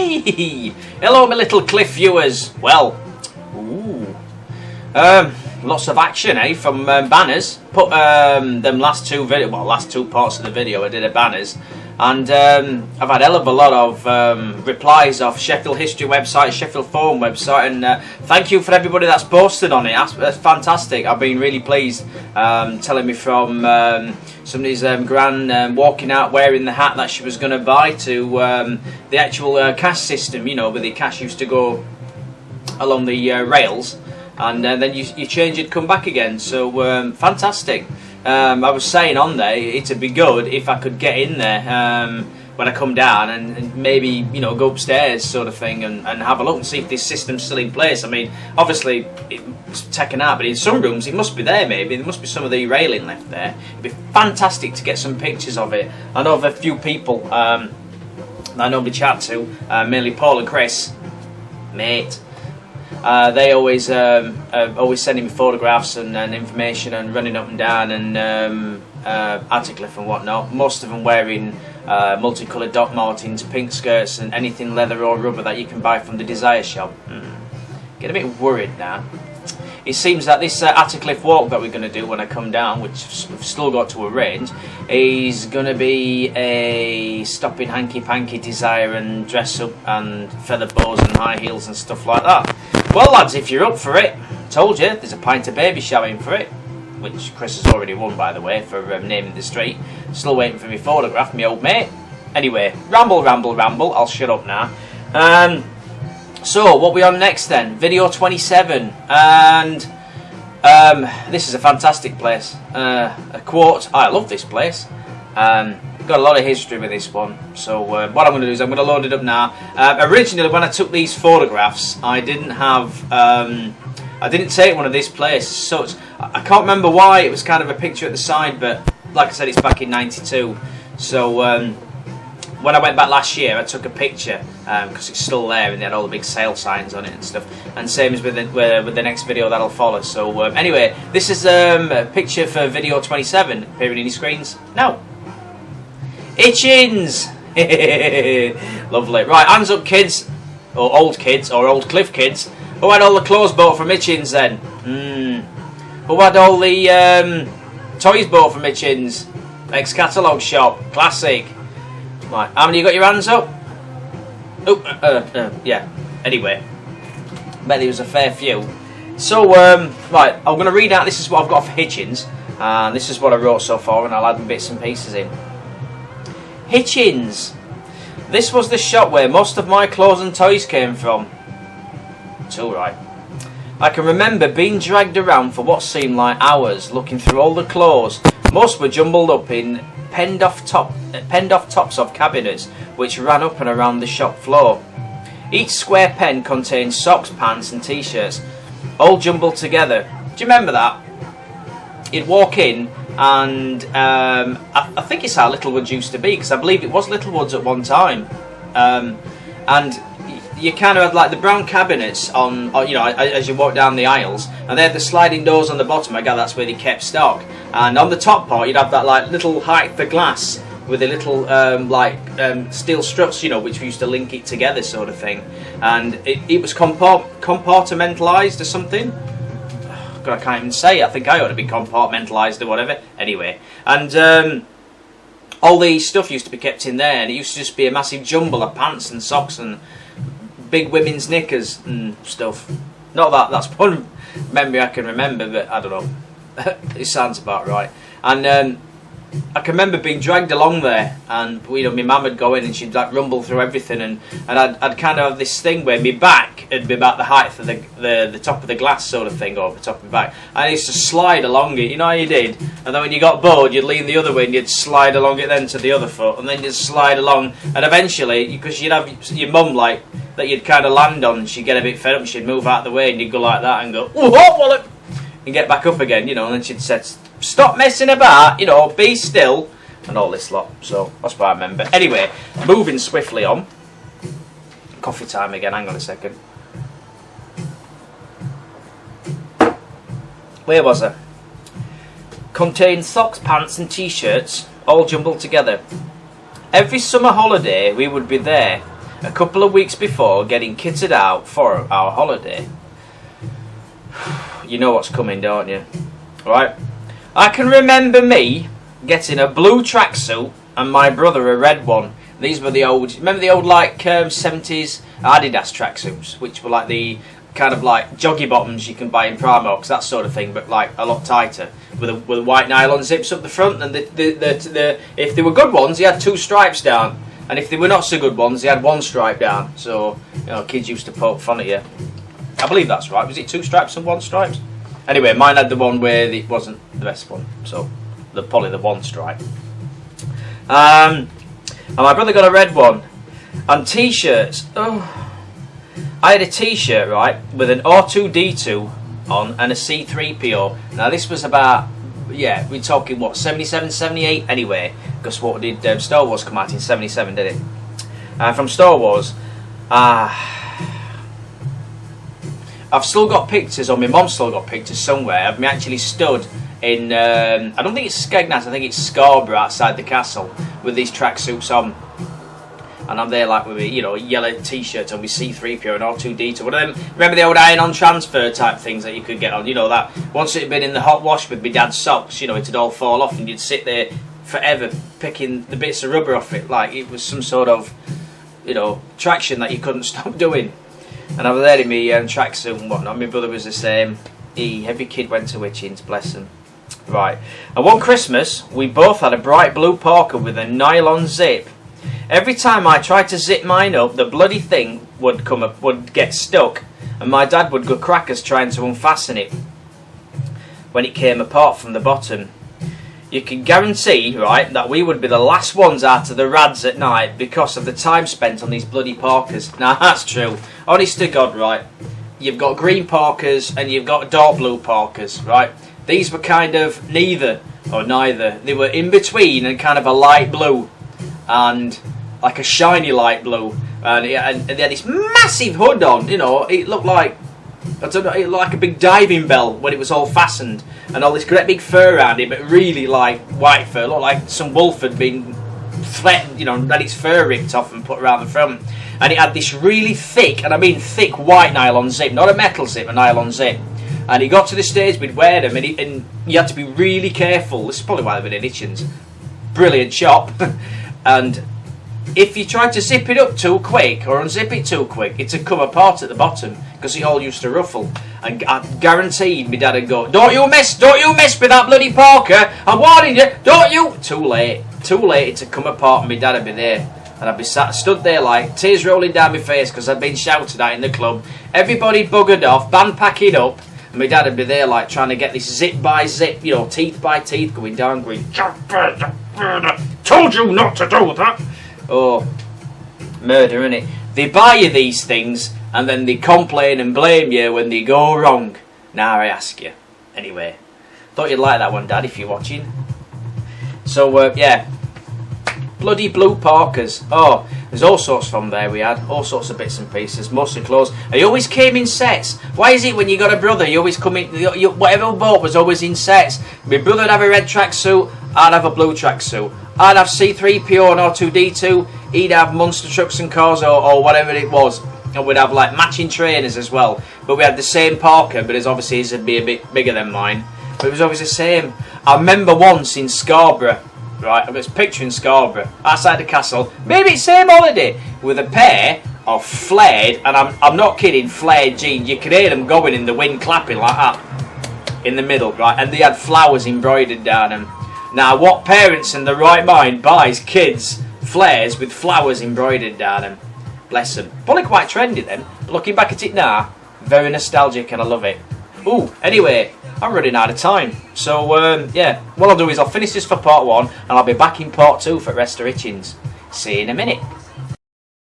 Hey! Hello, my little Cliff viewers. Well, lots of action, eh, from banners. Put them last two parts of the video I did of banners, and I've had a hell of a lot of replies off Sheffield History website, Sheffield Forum website, and thank you for everybody that's posted on it. That's fantastic. I've been really pleased. Telling me from somebody's gran walking out wearing the hat that she was going to buy, to the actual cash system, you know, where the cash used to go along the rails, and then you change it, come back again. So fantastic. I was saying on there, it'd be good if I could get in there when I come down, and maybe, you know, go upstairs sort of thing, and have a look and see if this system's still in place. I mean, obviously it's taken out, but in some rooms it must be there. Maybe there must be some of the railing left there. It'd be fantastic to get some pictures of it. I know of a few people that I normally chat to, mainly Paul and Chris, mate. They always sending me photographs and information, and running up and down, and Attercliffe and whatnot. Most of them wearing multicoloured Doc Martens, pink skirts, and anything leather or rubber that you can buy from the Desire shop. Get a bit worried now. It seems that this Attercliffe walk that we're going to do when I come down, which we've still got to arrange, is going to be a stopping hanky-panky Desire and dress up and feather bows and high heels and stuff like that. Well, lads, if you're up for it, told you, there's a pint of baby shower in for it, which Chris has already won, by the way, for naming the street. Still waiting for my photograph, my old mate. Anyway, ramble, I'll shut up now. So, what we on next then? Video 27, and this is a fantastic place. A quote, I love this place. Got a lot of history with this one. So what I'm going to do is I'm going to load it up now. Originally, when I took these photographs, I didn't have, I didn't take one of this place. So I can't remember why. It was kind of a picture at the side, but like I said, it's back in '92. So when I went back last year, I took a picture because it's still there, and they had all the big sale signs on it and stuff. And same as with the next video that'll follow. So anyway, this is a picture for video 27 appearing in your screens now. Hitchens! Lovely. Right, hands up, kids, or old kids, or old Cliff kids. Who had all the clothes bought from Hitchens then? Who had all the toys bought from Hitchens? Ex-catalogue shop, classic. Right, how many you got your hands up? Oh, yeah. Anyway, bet there was a fair few. So, right, I'm going to read out. This is what I've got for Hitchens, and this is what I wrote so far, and I'll add bits and pieces in. Hitchens. This was the shop where most of my clothes and toys came from. It's all right. I can remember being dragged around for what seemed like hours, looking through all the clothes. Most were jumbled up in penned off tops of cabinets, which ran up and around the shop floor. Each square pen contained socks, pants, and t-shirts, all jumbled together. Do you remember that? You'd walk in, and I think it's how Littlewoods used to be, because I believe it was Littlewoods at one time, and you kind of had like the brown cabinets on, you know, as you walk down the aisles, and they had the sliding doors on the bottom. I gather that's where they kept stock, and on the top part you'd have that like little height for glass with the little steel struts, you know, which we used to link it together sort of thing, and it was compartmentalised or something. God, I can't even say. I think I ought to be compartmentalised or whatever. Anyway, and all the stuff used to be kept in there, and it used to just be a massive jumble of pants and socks and big women's knickers and stuff. Not that that's one memory I can remember, but I don't know. It sounds about right. And I can remember being dragged along there, and you know, my mum would go in and she'd like rumble through everything, and I'd kind of have this thing where my back would be about the height of the top of the glass sort of thing over the top of my back. I used to slide along it, you know how you did? And then when you got bored, you'd lean the other way and you'd slide along it then to the other foot, and then you'd slide along, and eventually, because you'd have your mum like that you'd kind of land on, she'd get a bit fed up, she'd move out of the way, and you'd go like that and go, oh, wallop, and get back up again, you know, and then she'd say, stop messing about, you know, be still, and all this lot. So that's what I remember. Anyway, moving swiftly on. Coffee time again, hang on a second. Where was I? Contained socks, pants and t-shirts, all jumbled together. Every summer holiday we would be there, a couple of weeks before getting kitted out for our holiday. You know what's coming, don't you? Right? I can remember me getting a blue tracksuit and my brother a red one. These were the old, remember the old like 70s Adidas tracksuits, which were like the kind of like joggy bottoms you can buy in Primark, that sort of thing, but like a lot tighter, with white nylon zips up the front. And if they were good ones, they had 2 stripes down, and if they were not so good ones, they had 1 stripe down. So kids used to poke fun at you. I believe that's right. Was it 2 stripes and 1 stripe? Anyway, mine had the one where it wasn't the best one, so probably the 1 stripe. And my brother got a red one. And t-shirts. Oh, I had a t-shirt, right, with an R2-D2 on and a C3PO. Now this was about, yeah, we're talking what, 77, 78 anyway, because what did Star Wars come out in 77, did it? From Star Wars, I've still got pictures, or my mom's still got pictures somewhere of me actually stood in, I don't think it's Skegness, I think it's Scarborough outside the castle with these tracksuits on. And I'm there like with a yellow t-shirt on with C3PO and R2-D2. One of them, remember the old iron-on transfer type things that you could get on? You know that once it had been in the hot wash with my dad's socks, it'd all fall off and you'd sit there forever picking the bits of rubber off it like it was some sort of, traction that you couldn't stop doing. And I was there in my tracksuit and whatnot. My brother was the same. Every kid went to Hitchens, bless them. Right. And one Christmas, we both had a bright blue parka with a nylon zip. Every time I tried to zip mine up, the bloody thing would get stuck, and my dad would go crackers trying to unfasten it when it came apart from the bottom. You can guarantee, right, that we would be the last ones out of the rads at night because of the time spent on these bloody parkas. Now that's true. Honest to God, right? You've got green parkas and you've got dark blue parkas, right? These were kind of neither or neither. They were in between and kind of a light blue and like a shiny light blue, and they had this massive hood on. It looked like, I don't know, it looked like a big diving bell when it was all fastened, and all this great big fur around it, but really like white fur. It looked like some wolf had been threatened, had its fur ripped off and put around the front. And it had this really thick, and I mean thick, white nylon zip, not a metal zip, a nylon zip. And he got to the stage we'd wear them, and you had to be really careful. This is probably why they've been in Hitchens. Brilliant shop. And if you tried to zip it up too quick or unzip it too quick, it'd come apart at the bottom because it all used to ruffle. And I guaranteed my dad would go, don't you mess with that bloody parka, I'm warning you, don't you. Too late it'd come apart, and my dad would be there, and I'd be stood there like tears rolling down my face because I'd been shouted at in the club. Everybody buggered off, band packing up, and my dad would be there like trying to get this zip by zip, teeth by teeth going down, going, told you not to do that. Oh, murder, innit? They buy you these things and then they complain and blame you when they go wrong. Now I ask you. Anyway, thought you'd like that one, Dad, if you're watching. So, yeah. Bloody blue parkas. Oh, there's all sorts from there we had. All sorts of bits and pieces. Mostly clothes. I always came in sets. Why is it when you got a brother, you always come in, whatever I bought was always in sets? My brother would have a red tracksuit, I'd have a blue tracksuit. I'd have C3PO and R2-D2, he'd have monster trucks and cars or whatever it was. And we'd have like matching trainers as well. But we had the same parka, but obviously his would be a bit bigger than mine. But it was always the same. I remember once in Scarborough, right, I've got this picture in Scarborough, outside the castle, maybe it's same holiday, with a pair of flared, and I'm not kidding, flared jeans. You could hear them going in the wind, clapping like that, in the middle, right, and they had flowers embroidered down them. Now, what parents in the right mind buys kids flares with flowers embroidered down them? Bless them. Probably quite trendy then, but looking back at it now, very nostalgic and I love it. Ooh, anyway, I'm running out of time. So, yeah, what I'll do is I'll finish this for part 1 and I'll be back in part 2 for Rest of Hitchens. See you in a minute.